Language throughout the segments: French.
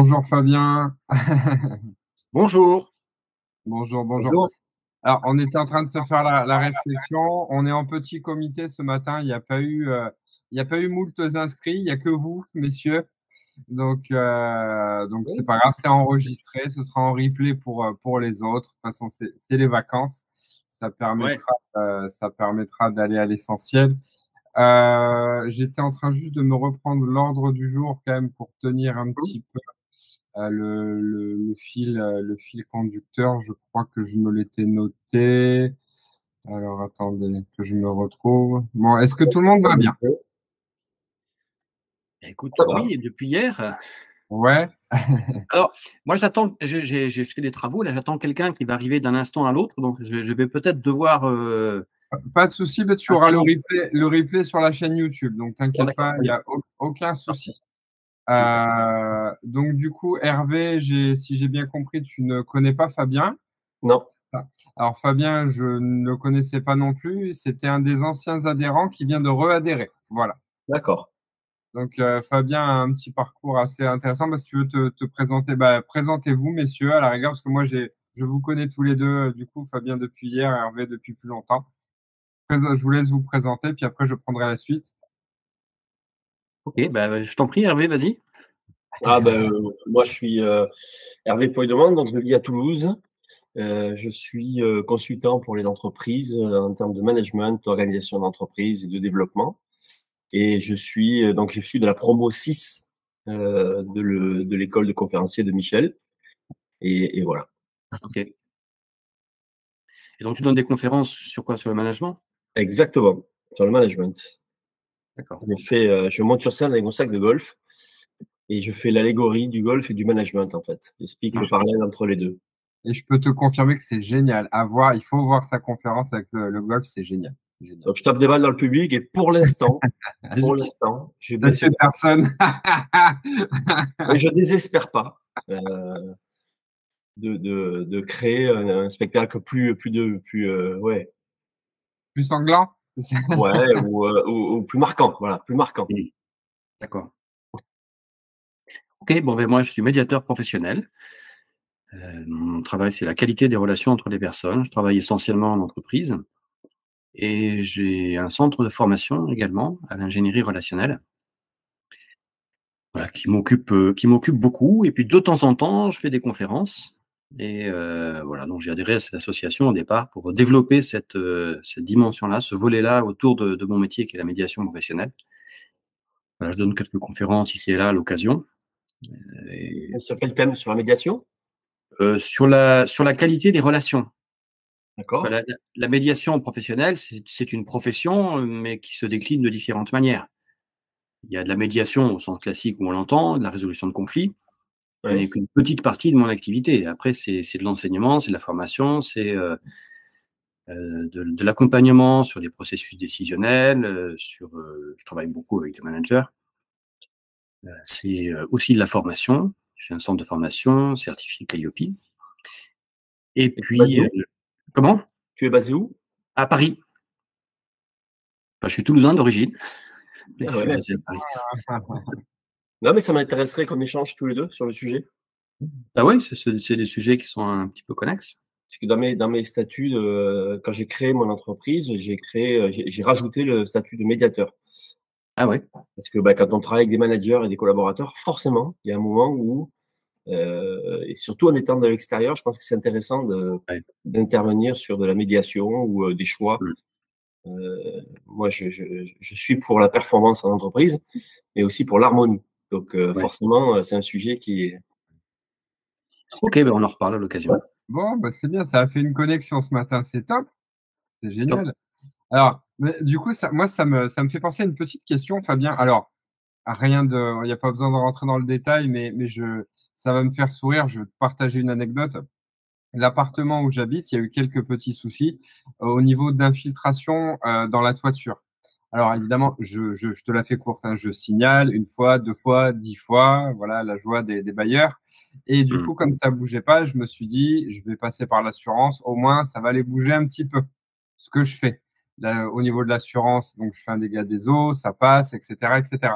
Bonjour Fabien. Bonjour. Bonjour, bonjour. Bonjour. Alors, on était en train de se faire la réflexion. On est en petit comité ce matin. Il n'y a pas eu moult inscrits. Il n'y a que vous, messieurs. Donc c'est Oui. pas grave. C'est enregistré. Ce sera en replay pour les autres. De toute façon, c'est les vacances. Ouais. Ça permettra d'aller à l'essentiel. J'étais en train juste de me reprendre l'ordre du jour quand même pour tenir un petit peu le fil conducteur. Je crois que je me l'étais noté. Alors, attendez que je me retrouve. Bon, est-ce que tout le monde va bien? Écoute, oui, depuis hier. Ouais, Alors, moi, j'attends, j'ai fait des travaux, là, j'attends quelqu'un qui va arriver d'un instant à l'autre, donc je vais peut-être devoir pas de souci, mais tu auras interrompre. le replay sur la chaîne YouTube, donc Bon, t'inquiète d'accord, pas, très il n'y bien. a aucun Parfait, souci. super. Donc du coup, Hervé, si j'ai bien compris, tu ne connais pas Fabien. Non, Ah. Alors Fabien, je ne le connaissais pas non plus. C'était un des anciens adhérents qui vient de re-adhérer. Voilà. d'accord. Donc Fabien a un petit parcours assez intéressant. Bah, si tu veux te présenter, bah, présentez-vous, messieurs, à la rigueur, parce que moi je vous connais tous les deux, du coup, Fabien depuis hier, Hervé depuis plus longtemps. Je vous laisse vous présenter, puis après je prendrai la suite. Ok, bah, je t'en prie, Hervé, vas-y. Moi, je suis Hervé Poidomont, donc je vis à Toulouse. Je suis consultant pour les entreprises en termes de management, d'organisation d'entreprise et de développement. Et je suis de la promo 6 de l'école de conférencier de Michel. Et voilà. Ok. Et donc, tu donnes des conférences sur quoi? Sur le management? Exactement. Sur le management. D'accord. Je monte sur scène avec mon sac de golf et je fais l'allégorie du golf et du management, en fait. J'explique le parallèle entre les deux. Et je peux te confirmer que c'est génial. À voir, il faut voir sa conférence avec le golf, c'est génial. Génial. Donc, je tape des balles dans le public et pour l'instant, je Ça baisse fait personne. mais je désespère pas de créer un spectacle ouais, Plus sanglant? ouais ou plus marquant, voilà, plus marquant. Oui. D'accord. Ok, bon, ben moi, je suis médiateur professionnel. Mon travail, c'est la qualité des relations entre les personnes. Je travaille essentiellement en entreprise. Et j'ai un centre de formation également à l'ingénierie relationnelle, voilà, qui m'occupe beaucoup et puis de temps en temps, je fais des conférences et voilà, donc j'ai adhéré à cette association au départ pour développer cette dimension-là, ce volet-là autour de mon métier qui est la médiation professionnelle. Voilà, je donne quelques conférences ici et là à l'occasion et Et sur quel thème? Sur la médiation? sur la qualité des relations. D'accord? Voilà, la médiation professionnelle, c'est une profession, mais qui se décline de différentes manières. Il y a de la médiation au sens classique où on l'entend, de la résolution de conflits, ce n'est Ouais. qu'une petite partie de mon activité. Après, c'est de l'enseignement, c'est de la formation, c'est de l'accompagnement sur des processus décisionnels, je travaille beaucoup avec des managers. C'est aussi de la formation. J'ai un centre de formation certifié Calliope. Et Et tu es basé puis, où? comment? Tu es basé où? À Paris. Enfin, je suis toulousain d'origine, mais Ah je suis ouais. basé à Paris. Non, mais ça m'intéresserait qu'on échange tous les deux sur le sujet. Ah ouais, c'est des sujets qui sont un petit peu connexes. Parce que dans mes statuts, quand j'ai créé mon entreprise, j'ai rajouté le statut de médiateur. Ah ouais. Parce que bah, quand on travaille avec des managers et des collaborateurs, forcément, il y a un moment où, et surtout en étant de l'extérieur, je pense que c'est intéressant Ouais. d'intervenir sur de la médiation ou des choix. Mmh. Moi, je suis pour la performance en entreprise, mais aussi pour l'harmonie. Donc, Ouais. forcément, c'est un sujet qui est. OK, ben, on en reparle à l'occasion. Bon, bah, c'est bien, ça a fait une connexion ce matin, c'est top, c'est Top. génial. Alors, mais du coup, ça me fait penser à une petite question, Fabien. Alors, rien de, il n'y a pas besoin de rentrer dans le détail, ça va me faire sourire. Je vais te partager une anecdote. L'appartement où j'habite, il y a eu quelques petits soucis au niveau d'infiltration dans la toiture. Alors évidemment, je te la fais courte, hein, je signale une fois, deux fois, 10 fois, voilà la joie des bailleurs. Et du Mmh. coup, comme ça bougeait pas, je me suis dit, je vais passer par l'assurance, au moins ça va les bouger un petit peu. Ce que je fais là, au niveau de l'assurance, donc je fais un dégât des eaux, ça passe, etc., etc.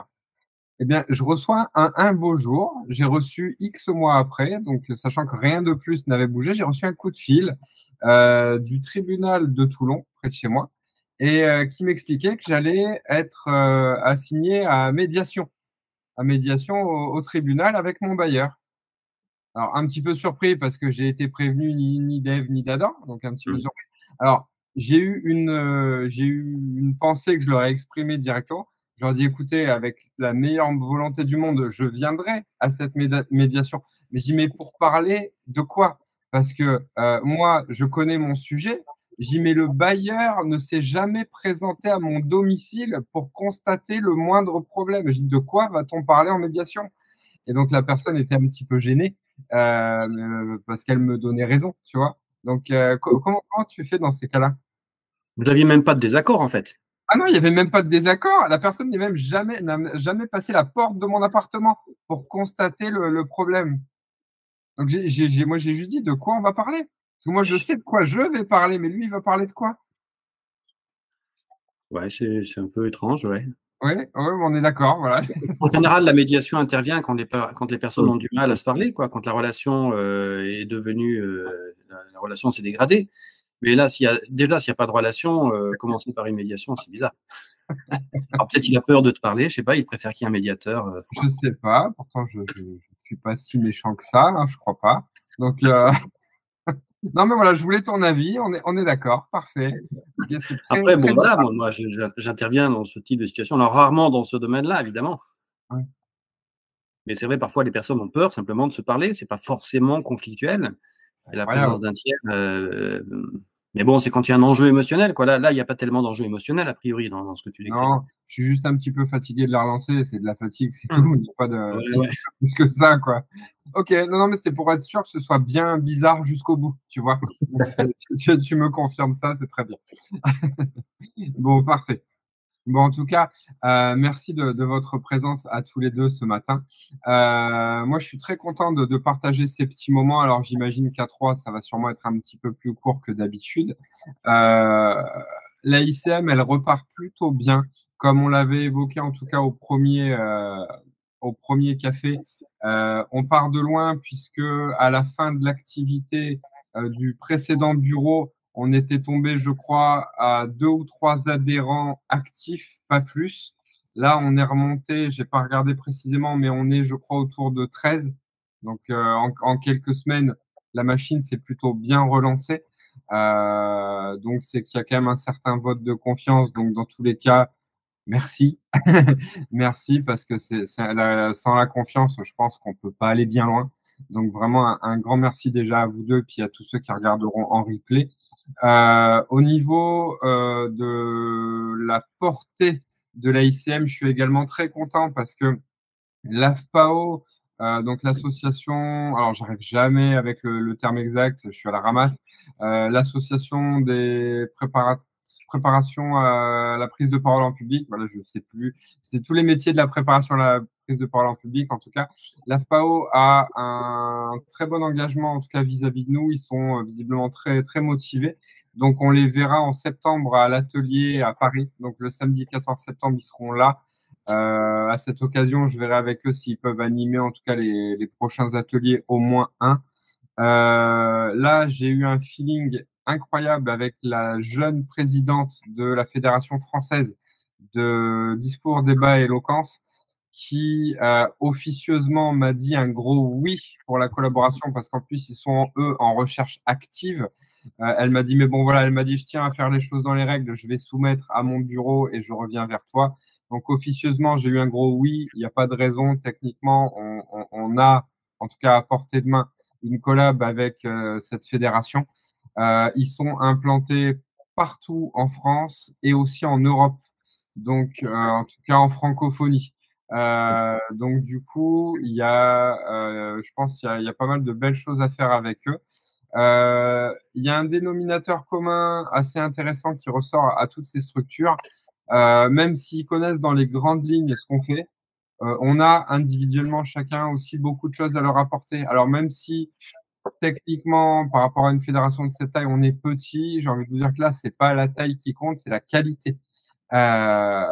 Eh bien, je reçois un beau jour, j'ai reçu X mois après, donc sachant que rien de plus n'avait bougé, j'ai reçu un coup de fil du tribunal de Toulon, près de chez moi, et qui m'expliquait que j'allais être assigné à médiation au tribunal avec mon bailleur. Alors, un petit peu surpris parce que j'ai été prévenu ni d'Ève ni d'Adam, donc un petit peu Mmh. surpris. Alors, j'ai eu une pensée que je leur ai exprimée directement. Je leur ai dit: «Écoutez, avec la meilleure volonté du monde, je viendrai à cette médiation». Mais je dis: «Mais pour parler de quoi?» Parce que, moi, je connais mon sujet. Je dis: «Mais le bailleur ne s'est jamais présenté à mon domicile pour constater le moindre problème». Je dis: «De quoi va-t-on parler en médiation?» Et donc la personne était un petit peu gênée, parce qu'elle me donnait raison, tu vois? Donc comment tu fais dans ces cas-là? Vous aviez même pas de désaccord, en fait? Ah non, il y avait même pas de désaccord. La personne n'a jamais passé la porte de mon appartement pour constater le problème. Donc j'ai juste dit: «De quoi on va parler?» Parce que moi je sais de quoi je vais parler, mais lui il va parler de quoi? Ouais, c'est un peu étrange, ouais. Ouais, ouais, on est d'accord, voilà. En général, la médiation intervient quand les personnes ont du mal à se parler, quoi, quand la relation, est devenue, la relation s'est dégradée. Mais là, s'il y a pas de relation, commencer par une médiation, c'est bizarre. Alors peut-être il a peur de te parler, je sais pas, il préfère qu'il y ait un médiateur, Je sais pas, pourtant je suis pas si méchant que ça, hein, je crois pas. Donc non, mais voilà, je voulais ton avis. On est d'accord, parfait. OK, c'est très, Après très bon bien. voilà, moi j'interviens dans ce type de situation, alors rarement dans ce domaine-là évidemment, Ouais. mais c'est vrai parfois les personnes ont peur simplement de se parler, c'est pas forcément conflictuel C'est et la incroyable. présence d'un tiers, mais bon, c'est quand il y a un enjeu émotionnel quoi. Là, il y a pas tellement d'enjeu émotionnel a priori dans ce que tu décris. Non, je suis juste un petit peu fatigué de la relancer, c'est de la fatigue, c'est tout. Mmh. Il y a pas de Ouais, il y a ouais. pas plus que ça, quoi. OK, non, non, mais c'était pour être sûr que ce soit bien bizarre jusqu'au bout, tu vois? Donc c'est tu me confirmes ça, c'est très bien. Bon, parfait. Bon, en tout cas, merci de votre présence à tous les 2 ce matin. Moi, je suis très content de partager ces petits moments. Alors, j'imagine qu'à 3, ça va sûrement être un petit peu plus court que d'habitude. La ICM, elle repart plutôt bien, comme on l'avait évoqué en tout cas au premier café. On part de loin puisque à la fin de l'activité du précédent bureau, on était tombé, je crois, à 2 ou 3 adhérents actifs, pas plus. Là, on est remonté, j'ai pas regardé précisément, mais on est, je crois, autour de 13. Donc, en quelques semaines, la machine s'est plutôt bien relancée. Donc, c'est qu'il y a quand même un certain vote de confiance. Donc, dans tous les cas, merci. Merci parce que sans la confiance, je pense qu'on peut pas aller bien loin. Donc, vraiment, un grand merci déjà à vous deux, puis à tous ceux qui regarderont en replay. Au niveau de la portée de l'AICM, je suis également très content parce que l'AFPAO, donc l'association, alors j'arrive jamais avec le terme exact, je suis à la ramasse, l'association des préparations à la prise de parole en public, voilà, je sais plus, c'est tous les métiers de la préparation à la prise de parole en public, en tout cas. L'AFPAO a un très bon engagement, en tout cas vis-à-vis de nous, ils sont visiblement très, très motivés. Donc on les verra en septembre à l'atelier à Paris, donc le samedi 14 septembre, ils seront là. À cette occasion, je verrai avec eux s'ils peuvent animer en tout cas les prochains ateliers, au moins un. Là, j'ai eu un feeling incroyable avec la jeune présidente de la Fédération française de discours, débat et éloquence qui officieusement m'a dit un gros oui pour la collaboration parce qu'en plus ils sont eux en recherche active. Elle m'a dit mais bon voilà, elle m'a dit je tiens à faire les choses dans les règles, je vais soumettre à mon bureau et je reviens vers toi. Donc officieusement j'ai eu un gros oui, il n'y a pas de raison techniquement, on a en tout cas à portée de main une collab avec cette fédération. Ils sont implantés partout en France et aussi en Europe, donc en tout cas en francophonie. Donc du coup, je pense il y a pas mal de belles choses à faire avec eux. Il y a un dénominateur commun assez intéressant qui ressort à toutes ces structures, même s'ils connaissent dans les grandes lignes ce qu'on fait. On a individuellement chacun aussi beaucoup de choses à leur apporter. Alors même si techniquement, par rapport à une fédération de cette taille, on est petit. J'ai envie de vous dire que là, c'est pas la taille qui compte, c'est la qualité. Euh,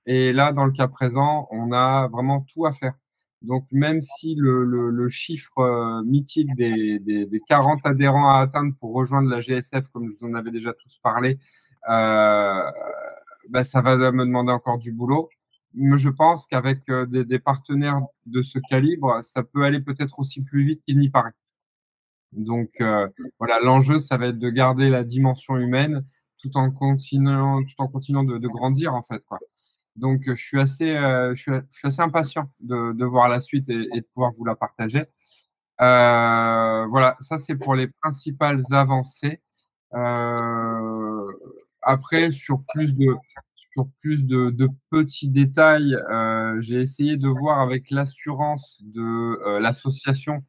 Et là, dans le cas présent, on a vraiment tout à faire. Donc, même si le chiffre mythique des 40 adhérents à atteindre pour rejoindre la GSF, comme je vous en avais déjà tous parlé, bah, ça va me demander encore du boulot. Mais je pense qu'avec des partenaires de ce calibre, ça peut aller peut-être aussi plus vite qu'il n'y paraît. Donc voilà, l'enjeu, ça va être de garder la dimension humaine tout en continuant de grandir en fait, quoi. Donc je suis assez, je suis assez impatient de voir la suite et de pouvoir vous la partager. Voilà, ça c'est pour les principales avancées. Euh, Après, sur plus de petits détails, j'ai essayé de voir avec l'assurance de l'association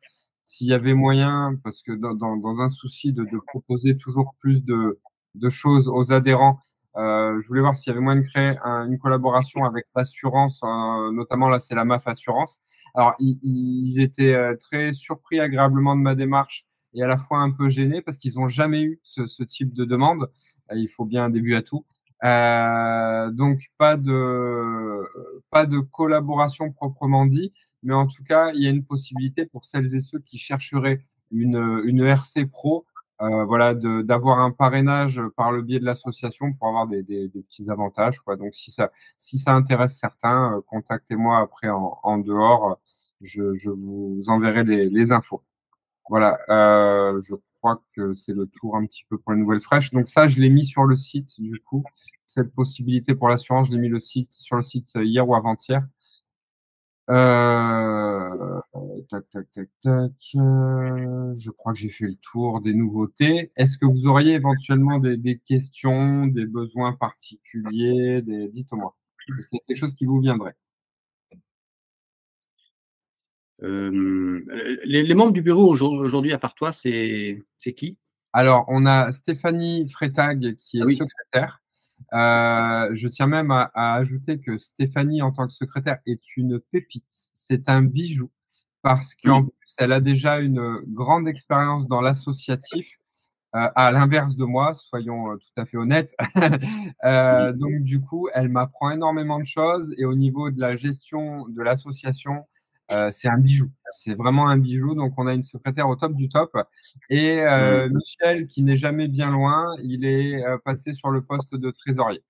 s'il y avait moyen, parce que dans un souci de proposer toujours plus de choses aux adhérents, je voulais voir s'il y avait moyen de créer une collaboration avec l'assurance, notamment là c'est la MAF Assurance. Alors ils étaient très surpris agréablement de ma démarche et à la fois un peu gênés parce qu'ils n'ont jamais eu ce type de demande. Il faut bien un début à tout. Donc pas de collaboration proprement dit, mais en tout cas, il y a une possibilité pour celles et ceux qui chercheraient une RC Pro, voilà, d'avoir un parrainage par le biais de l'association pour avoir des petits avantages, quoi. Donc si ça intéresse certains, contactez-moi après en dehors, je vous enverrai les infos. Voilà, je crois que c'est le tour un petit peu pour les nouvelles fraîches. Donc ça, je l'ai mis sur le site, du coup. Cette possibilité pour l'assurance, je l'ai mis sur le site hier ou avant-hier. Tac, tac, tac, tac. Je crois que j'ai fait le tour des nouveautés. Est-ce que vous auriez éventuellement des questions, des besoins particuliers, dites-moi. Est-ce qu'il y a quelque chose qui vous viendrait? Les membres du bureau aujourd'hui, à part toi, c'est qui? Alors, on a Stéphanie Freitag qui est Ah oui. secrétaire. Je tiens même à ajouter que Stéphanie, en tant que secrétaire, est une pépite. C'est un bijou parce qu'en Oui. plus, elle a déjà une grande expérience dans l'associatif, à l'inverse de moi, soyons tout à fait honnêtes. Oui. Donc, du coup, elle m'apprend énormément de choses et au niveau de la gestion de l'association, c'est un bijou. C'est vraiment un bijou. Donc, on a une secrétaire au top du top. Et Michel, qui n'est jamais bien loin, il est passé sur le poste de trésorier.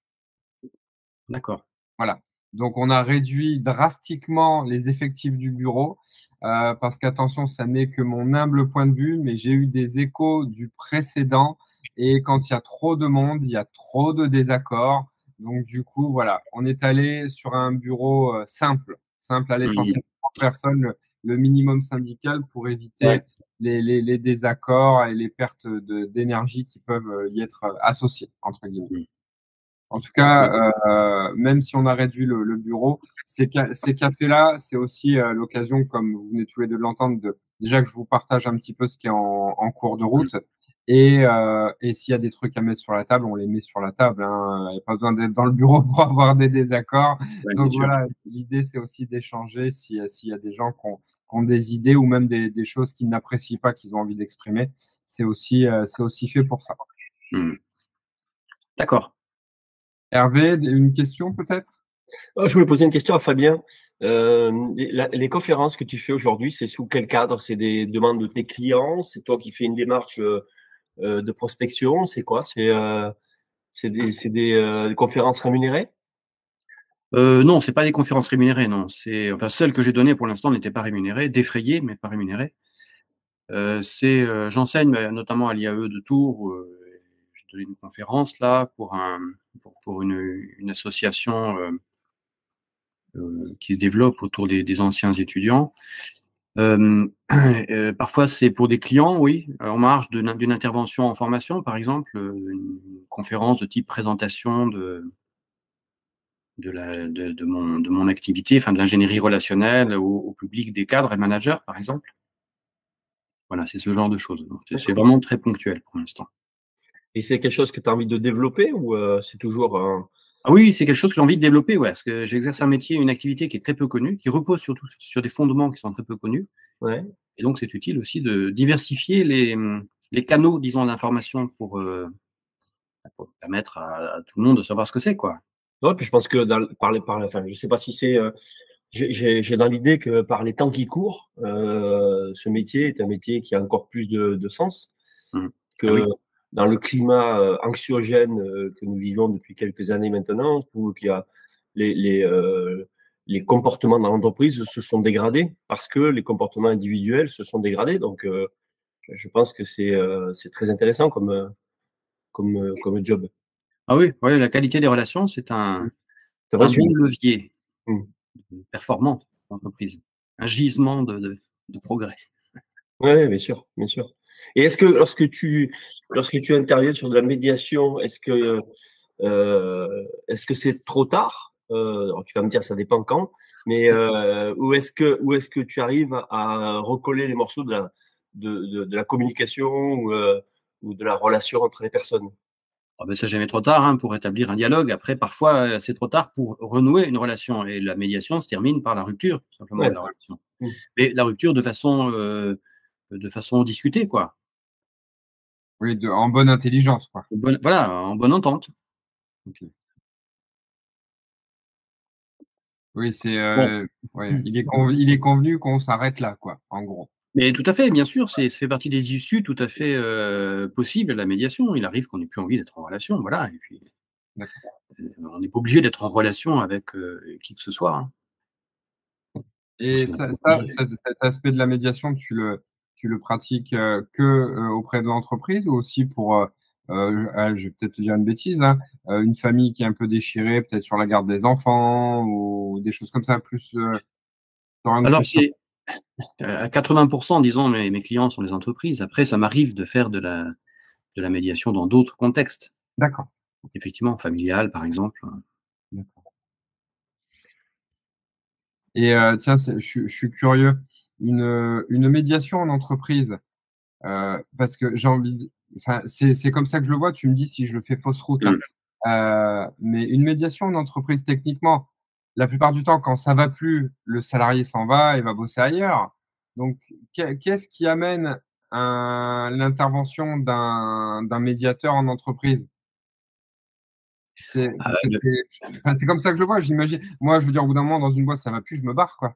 D'accord. Voilà. Donc, on a réduit drastiquement les effectifs du bureau parce qu'attention, ça n'est que mon humble point de vue, mais j'ai eu des échos du précédent et quand il y a trop de monde, il y a trop de désaccords. Donc, du coup, voilà, on est allé sur un bureau simple à Oui. l'essentiel, 30 personnes, le minimum syndical pour éviter Ouais. les désaccords et les pertes d'énergie qui peuvent y être associées, entre guillemets. Mm. En tout cas, même si on a réduit le bureau, ces cafés-là, c'est aussi l'occasion, comme vous venez tous les deux de l'entendre, déjà que je vous partage un petit peu ce qui est en cours de route. Et s'il y a des trucs à mettre sur la table, on les met sur la table, hein. Il n'y a pas besoin d'être dans le bureau pour avoir des désaccords. Ouais, bien Donc sûr. voilà, l'idée, c'est aussi d'échanger s'il y a des gens qui ont des idées ou même des choses qu'ils n'apprécient pas, qu'ils ont envie d'exprimer. C'est aussi fait pour ça. Mm. D'accord. Hervé, une question peut-être? Je voulais poser une question à Fabien. Les conférences que tu fais aujourd'hui, c'est sous quel cadre? C'est des demandes de tes clients? C'est toi qui fais une démarche de prospection? C'est quoi? C'est des conférences rémunérées? Non, c'est pas des conférences rémunérées, non. Enfin, celles que j'ai données pour l'instant n'étaient pas rémunérées, défrayées, mais pas rémunérées. J'enseigne notamment à l'IAE de Tours. J'ai donné une conférence là pour une association qui se développe autour des anciens étudiants. Parfois, c'est pour des clients, oui, en marge d'une intervention en formation, par exemple, une conférence de type présentation de mon activité, enfin de l'ingénierie relationnelle au public des cadres et managers, par exemple. Voilà, c'est ce genre de choses. C'est vraiment très ponctuel pour l'instant. Et c'est quelque chose que tu as envie de développer ou c'est toujours Ah oui, c'est quelque chose que j'ai envie de développer, ouais, parce que j'exerce un métier, une activité qui est très peu connue, qui repose surtout sur des fondements qui sont très peu connus. Ouais. Et donc, c'est utile aussi de diversifier les canaux, disons, d'information pour permettre à tout le monde de savoir ce que c'est, quoi. Ouais, puis je pense que enfin, je sais pas si c'est, j'ai dans l'idée que par les temps qui courent, ce métier est un métier qui a encore plus de sens Mmh. Ah que oui. dans le climat anxiogène que nous vivons depuis quelques années maintenant. Je trouve qu'il y a les, les, euh, les comportements dans l'entreprise se sont dégradés parce que les comportements individuels se sont dégradés. Donc, je pense que c'est très intéressant comme job. Ah oui, ouais, la qualité des relations, c'est C'est vrai, un celui bon levier mmh. de performance en entreprise, un gisement de progrès. Ouais, bien sûr, bien sûr. Et est-ce que lorsque tu interviens sur de la médiation, est-ce que c'est trop tard? Alors tu vas me dire ça dépend quand, mais où est-ce que tu arrives à recoller les morceaux de la communication ou de la relation entre les personnes? Ah ben, c'est jamais trop tard, hein, pour établir un dialogue. Après, parfois, c'est trop tard pour renouer une relation et la médiation se termine par la rupture, tout simplement, Ouais, de la relation. mmh. Mais la rupture de façon discutée, quoi. Oui, en bonne intelligence, quoi. Voilà, en bonne entente. OK. Oui, c'est, Bon. ouais, il est convenu qu'on s'arrête là, quoi, en gros. Mais tout à fait, bien sûr, ça fait partie des issues tout à fait, possibles, la médiation. Il arrive qu'on ait plus envie d'être en relation, voilà et puis, D'accord. on n'est pas obligé d'être en relation avec, qui que ce soit, hein. Et Lorsqu'on a ça, compris cet aspect de la médiation, tu le pratiques, que, auprès de l'entreprise ou aussi pour, je vais peut-être te dire une bêtise, hein, une famille qui est un peu déchirée, peut-être sur la garde des enfants ou des choses comme ça, plus, tu alors plus sur c'est, à 80 disons mes clients sont les entreprises. Après ça m'arrive de faire de la médiation dans d'autres contextes. d'accord, Effectivement, familial par exemple, d'accord. Et tiens, je suis curieux, une médiation en entreprise, parce que j'ai envie de enfin, c'est comme ça que je le vois, tu me dis si je fais fausse route, hein. mmh. Mais une médiation en entreprise, techniquement, la plupart du temps, quand ça va plus, le salarié s'en va et va bosser ailleurs. Donc, qu'est-ce qui amène l'intervention d'un médiateur en entreprise? C'est Ah, parce que c'est comme ça que je le vois, j'imagine. Moi, je veux dire, au bout d'un moment, dans une boîte, ça va plus, je me barre, quoi.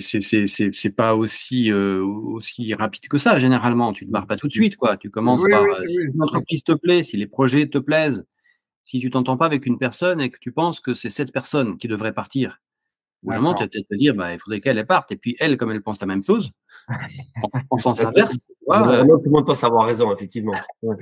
c'est pas aussi, aussi rapide que ça généralement. Tu te Mmh. barres pas tout de suite, quoi. Tu commences Oui, par, oui, c'est si oui. l'entreprise te plaît, si les projets te plaisent, si tu t'entends pas avec une personne et que tu penses que c'est cette personne qui devrait partir, au bout d'un moment, tu D'accord. vas peut-être te dire: «Bah, il faudrait qu'elle, elle parte» et puis elle, comme elle pense la même chose, en sens inverse, tu vois, Malheureusement, tout le monde pense avoir raison, effectivement. Ouais.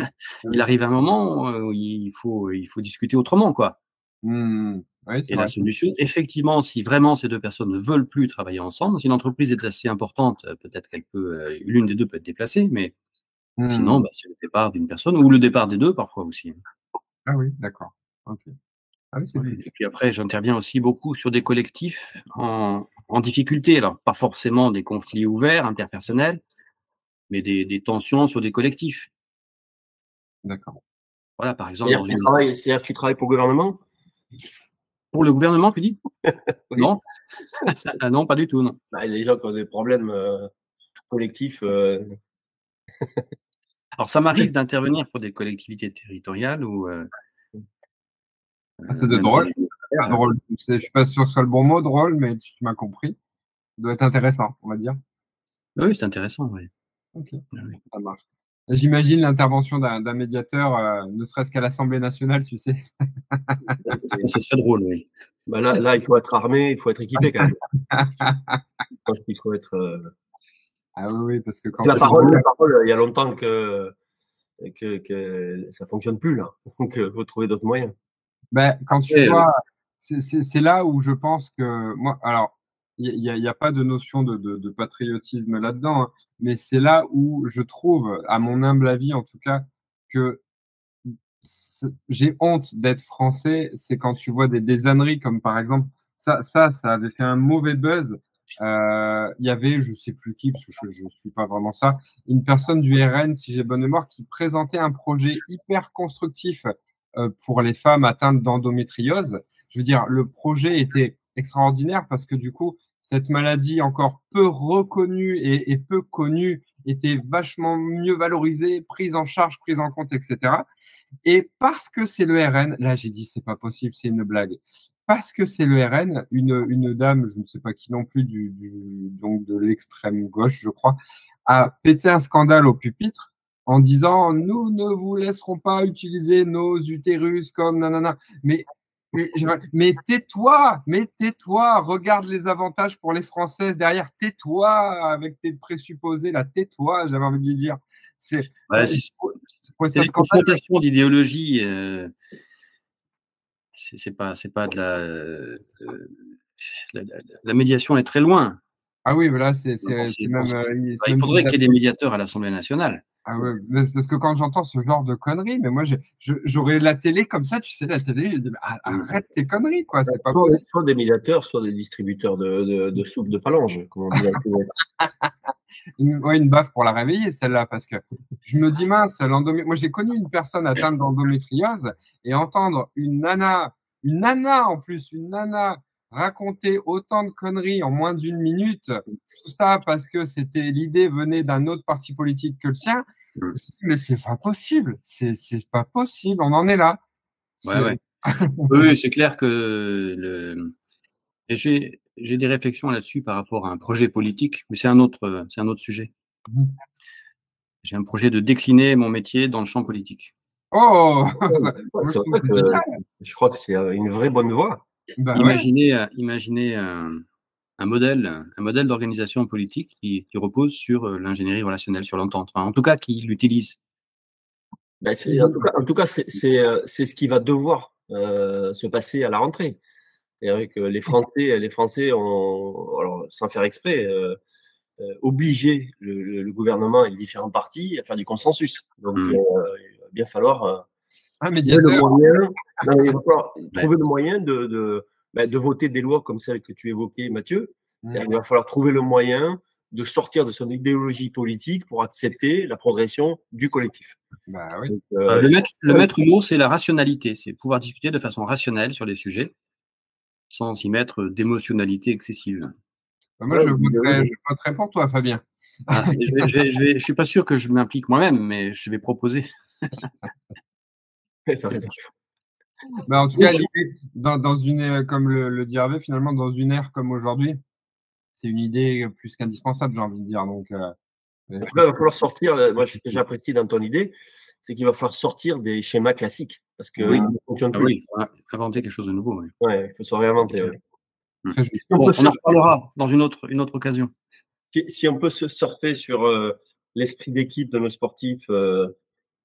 il arrive un moment, où il faut discuter autrement, quoi. Mmh. Oui, c'est Et la vrai. solution, effectivement, si vraiment ces 2 personnes ne veulent plus travailler ensemble, si l'entreprise est assez importante, peut-être qu'elle peut, l'une des 2 peut être déplacée, mais sinon, Mmh. bah, c'est le départ d'une personne ou le départ des 2 parfois aussi, hein. Ah oui, d'accord. OK. Ah oui, c'est Ouais OK. et puis après, j'interviens aussi beaucoup sur des collectifs en difficulté. Alors pas forcément des conflits ouverts, interpersonnels, mais des tensions sur des collectifs. D'accord. Voilà, par exemple, dans une C'est-à-dire que tu travailles pour le gouvernement? pour le gouvernement, tu dis? Oui. Non? Ah non, pas du tout, non. Bah, les gens qui ont des problèmes, collectifs, Alors ça m'arrive d'intervenir pour des collectivités territoriales ou Ah, ça doit être même pour drôle. des Ah, ministères. drôle, je suis pas sûr que ce soit le bon mot, drôle, mais tu m'as compris. Ça doit être intéressant, on va dire. Oui, c'est intéressant, oui. OK, Oui, oui. ça marche. J'imagine l'intervention d'un médiateur, ne serait-ce qu'à l'Assemblée nationale, tu sais? Ce serait drôle, oui. bah, là, il faut être armé, il faut être équipé quand même. Je pense qu'il faut être, Ah oui, oui, parce que parce que quand tu la vois parole, il y a longtemps que ça fonctionne plus là. Donc, faut trouver d'autres moyens. quand tu Et vois, c'est là où je pense que moi alors, il y a pas de notion de patriotisme là-dedans, hein, mais c'est là où je trouve, à mon humble avis en tout cas, que j'ai honte d'être français, c'est quand tu vois des âneries comme par exemple, ça avait fait un mauvais buzz. Il y avait, je sais plus qui, parce que je suis pas vraiment ça, une personne du RN, si j'ai bonne mémoire, qui présentait un projet hyper constructif pour les femmes atteintes d'endométriose. Je veux dire, le projet était extraordinaire parce que du coup, cette maladie encore peu reconnue et peu connue étaient vachement mieux valorisées, prises en charge, prises en compte, etc. Et parce que c'est le RN, là j'ai dit c'est pas possible, c'est une blague. Parce que c'est le RN, une dame, je ne sais pas qui non plus, donc de l'extrême gauche, je crois, a pété un scandale au pupitre en disant nous ne vous laisserons pas utiliser nos utérus comme nanana. Mais tais-toi, regarde les avantages pour les Françaises derrière, tais-toi avec tes présupposés là, tais-toi, j'avais envie de lui dire. C'est Ouais, c'est des confrontations d'idéologie. C'est pas de la médiation est très loin. Ah oui, voilà, c'est même, c'est Il même faudrait qu'il y ait des médiateurs à l'Assemblée nationale. ah ouais, parce que quand j'entends ce genre de conneries, mais moi, j'aurais la télé comme ça, tu sais, la télé, je dis, arrête tes conneries, quoi, c'est pas possible. Soit des médiateurs, soit des distributeurs de soupe de phalange, comme on dit. Ouais, une baffe pour la réveiller, celle-là, parce que je me dis, mince, moi, j'ai connu une personne atteinte d'endométriose et entendre une nana en plus, une nana raconter autant de conneries en moins d'une minute, tout ça parce que l'idée venait d'un autre parti politique que le sien. Mais c'est pas possible, c'est pas possible, on en est là. Ouais. Oui, c'est clair que et j'ai des réflexions là-dessus par rapport à un projet politique, mais c'est un autre sujet. J'ai un projet de décliner mon métier dans le champ politique. Oh, je crois que c'est une vraie bonne voie. Bah imaginez un modèle d'organisation politique qui repose sur l'ingénierie relationnelle, sur l'entente. Enfin, en tout cas, qui l'utilise. Ben, en tout cas, c'est ce qui va devoir se passer à la rentrée. C'est-à-dire que les Français ont, alors, sans faire exprès, obligé le gouvernement et les différents partis à faire du consensus. Donc, il va bien falloir un médiateur. Il va falloir trouver le moyen de voter des lois comme celle que tu évoquais, Mathieu. Il va falloir trouver le moyen de sortir de son idéologie politique pour accepter la progression du collectif. Bah, oui. Donc, le maître mot, c'est la rationalité. C'est pouvoir discuter de façon rationnelle sur des sujets sans y mettre d'émotionnalité excessive. Bah, moi, je voterai pour toi, Fabien. Je suis pas sûr que je m'implique moi-même, mais je vais proposer. T'as raison. Bah, en tout cas, dans une, comme le dit Hervé, finalement, dans une ère comme aujourd'hui, c'est une idée plus qu'indispensable, j'ai envie de dire. Donc, il va falloir sortir, moi, ce que j'apprécie dans ton idée, c'est qu'il va falloir sortir des schémas classiques. Parce que oui, ne fonctionne plus. Oui, il faut inventer quelque chose de nouveau. Oui. Ouais, il faut se réinventer. Ouais. On en reparlera dans une autre occasion. Si on peut se surfer sur l'esprit d'équipe de nos sportifs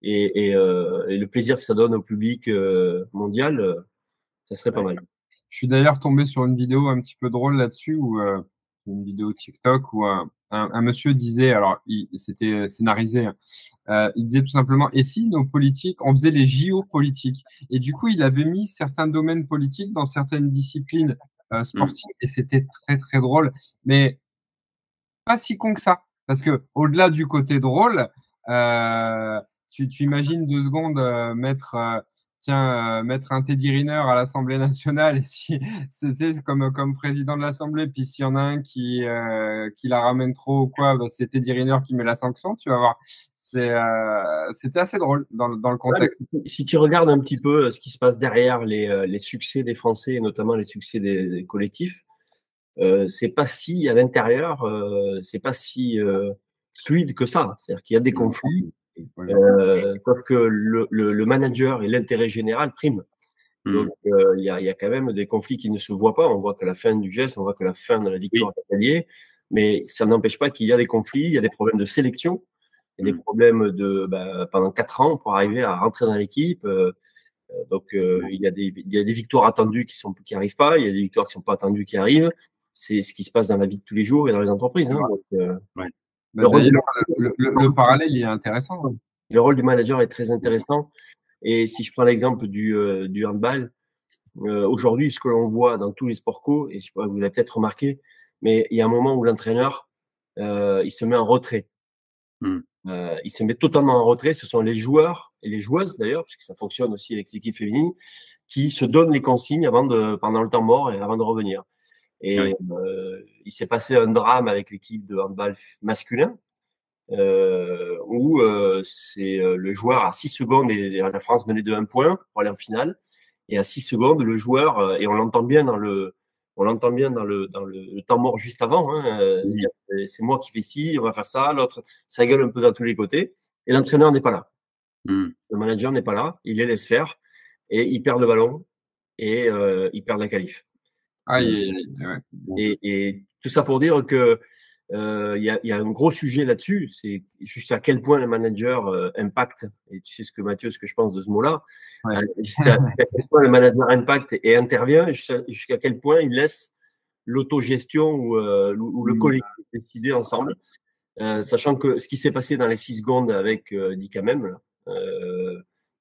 et le plaisir que ça donne au public mondial, ça serait pas mal. Je suis d'ailleurs tombé sur une vidéo un petit peu drôle là-dessus, une vidéo TikTok où un monsieur disait, alors c'était scénarisé, il disait tout simplement, et si nos politiques, on faisait les JO politiques, et du coup il avait mis certains domaines politiques dans certaines disciplines sportives, et c'était très très drôle, mais pas si con que ça, parce que au-delà du côté drôle, tu imagines 2 secondes mettre un Teddy Riner à l'Assemblée nationale, et si c'est comme président de l'Assemblée, puis s'il y en a un qui la ramène trop ou quoi, bah, c'est Teddy Riner qui met la sanction, tu vas voir. C'était assez drôle dans le contexte. Ouais, si tu regardes un petit peu ce qui se passe derrière les succès des Français, et notamment les succès des collectifs, c'est pas si à l'intérieur, c'est pas si fluide que ça. C'est-à-dire qu'il y a des conflits, sauf que le manager et l'intérêt général priment. Donc il y a quand même des conflits qui ne se voient pas. On voit que la fin du geste, on voit que la fin de la victoire des Alliés, mais ça n'empêche pas qu'il y a des conflits, il y a des problèmes de sélection, il y a des problèmes pendant 4 ans pour arriver à rentrer dans l'équipe. Donc il y a des victoires attendues qui arrivent pas, il y a des victoires qui sont pas attendues qui arrivent. C'est ce qui se passe dans la vie de tous les jours et dans les entreprises. Hein. Donc, le parallèle il est intéressant. Le rôle du manager est très intéressant. Et si je prends l'exemple du handball, aujourd'hui, ce que l'on voit dans tous les sports co, et je sais pas, vous l'avez peut-être remarqué, mais il y a un moment où l'entraîneur, il se met en retrait. Il se met totalement en retrait. Ce sont les joueurs et les joueuses d'ailleurs, puisque ça fonctionne aussi avec l'équipe féminine, qui se donnent les consignes pendant le temps mort et avant de revenir. Et il s'est passé un drame avec l'équipe de handball masculin. où c'est le joueur à 6 secondes et la France menait de 1 point pour aller en finale. Et à 6 secondes, le joueur, et on l'entend bien dans le temps mort juste avant, hein, dire c'est moi qui fais ci, on va faire ça, l'autre, ça gueule un peu dans tous les côtés. Et l'entraîneur n'est pas là. Le manager n'est pas là, il les laisse faire et il perd le ballon et il perd la qualif. Et tout ça pour dire que il y a un gros sujet là-dessus, c'est jusqu'à quel point le manager impacte, et tu sais ce que je pense de ce mot-là, jusqu'à quel point le manager impacte et intervient, jusqu'à quel point il laisse l'autogestion ou le collectif décider ensemble, sachant que ce qui s'est passé dans les 6 secondes avec Dika même,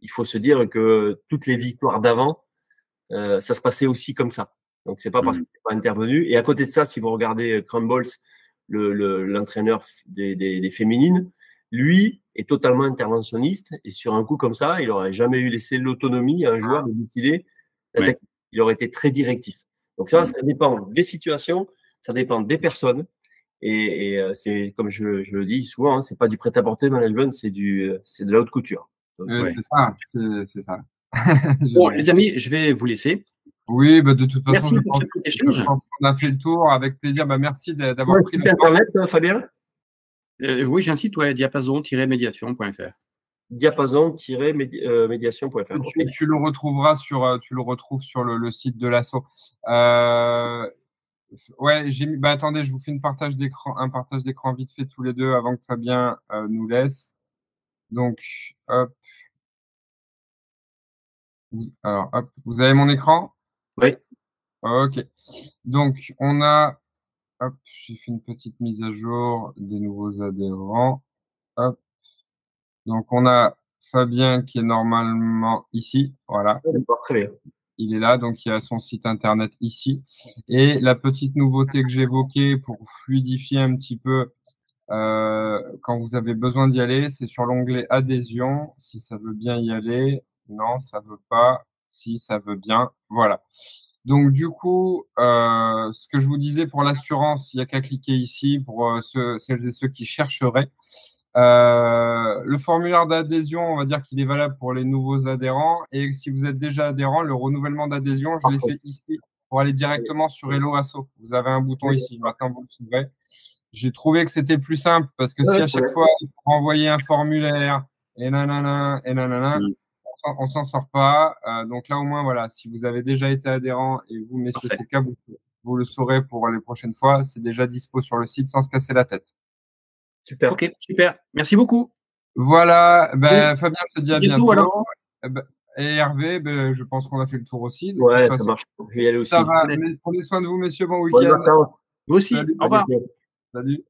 il faut se dire que toutes les victoires d'avant, ça se passait aussi comme ça. Donc c'est pas parce qu'il n'est pas intervenu. Et à côté de ça, si vous regardez Crumbles, l'entraîneur des féminines, lui est totalement interventionniste et sur un coup comme ça, il aurait jamais eu laissé l'autonomie à un joueur de décider. Il aurait été très directif. Donc ça dépend des situations, ça dépend des personnes et c'est comme je le dis souvent, hein, c'est pas du prêt-à-porter management, c'est de la haute couture. Donc, c'est ça, c'est ça. Bon, les amis, je vais vous laisser. Oui, bah de toute façon, merci pour ce petit échange. On a fait le tour avec plaisir. Bah, merci d'avoir pris le temps. Internet, Fabien? Oui, j'ai un site, diapason-médiation.fr. Diapason-médiation.fr. Tu le retrouveras tu le retrouves sur le site de l'asso. Ouais, j'ai mis. Bah attendez, je vous fais un partage d'écran vite fait tous les deux avant que Fabien nous laisse. Donc, hop. Alors, hop, vous avez mon écran? Oui. Ok. Donc, on a, hop, j'ai fait une petite mise à jour des nouveaux adhérents. Hop. Donc, on a Fabien qui est normalement ici. Voilà. Très bien. Il est là, donc il y a son site internet ici. Et la petite nouveauté que j'évoquais pour fluidifier un petit peu quand vous avez besoin d'y aller, c'est sur l'onglet adhésion. Si ça veut bien y aller. Non, ça veut pas. Si ça veut bien. Voilà. Donc du coup, ce que je vous disais pour l'assurance, il n'y a qu'à cliquer ici pour celles et ceux qui chercheraient. Le formulaire d'adhésion, on va dire qu'il est valable pour les nouveaux adhérents. Et si vous êtes déjà adhérent, le renouvellement d'adhésion, je l'ai fait ici pour aller directement sur Hello Asso. Vous avez un bouton ici. Maintenant, vous le suivrez. J'ai trouvé que c'était plus simple parce que si à chaque fois, il faut renvoyer un formulaire et nanana, on s'en sort pas. Donc là, au moins, voilà, si vous avez déjà été adhérent et vous, messieurs CK, vous le saurez pour les prochaines fois. C'est déjà dispo sur le site sans se casser la tête. Super. Ok, super. Merci beaucoup. Voilà. Ben, Fabien, je te dis à bientôt. Alors. Et Hervé, ben, je pense qu'on a fait le tour aussi. Ouais, ça marche. Je vais y aller aussi. Ça va. Prenez soin de vous, messieurs. Bon week-end. Vous aussi. Salut. Au revoir. Salut.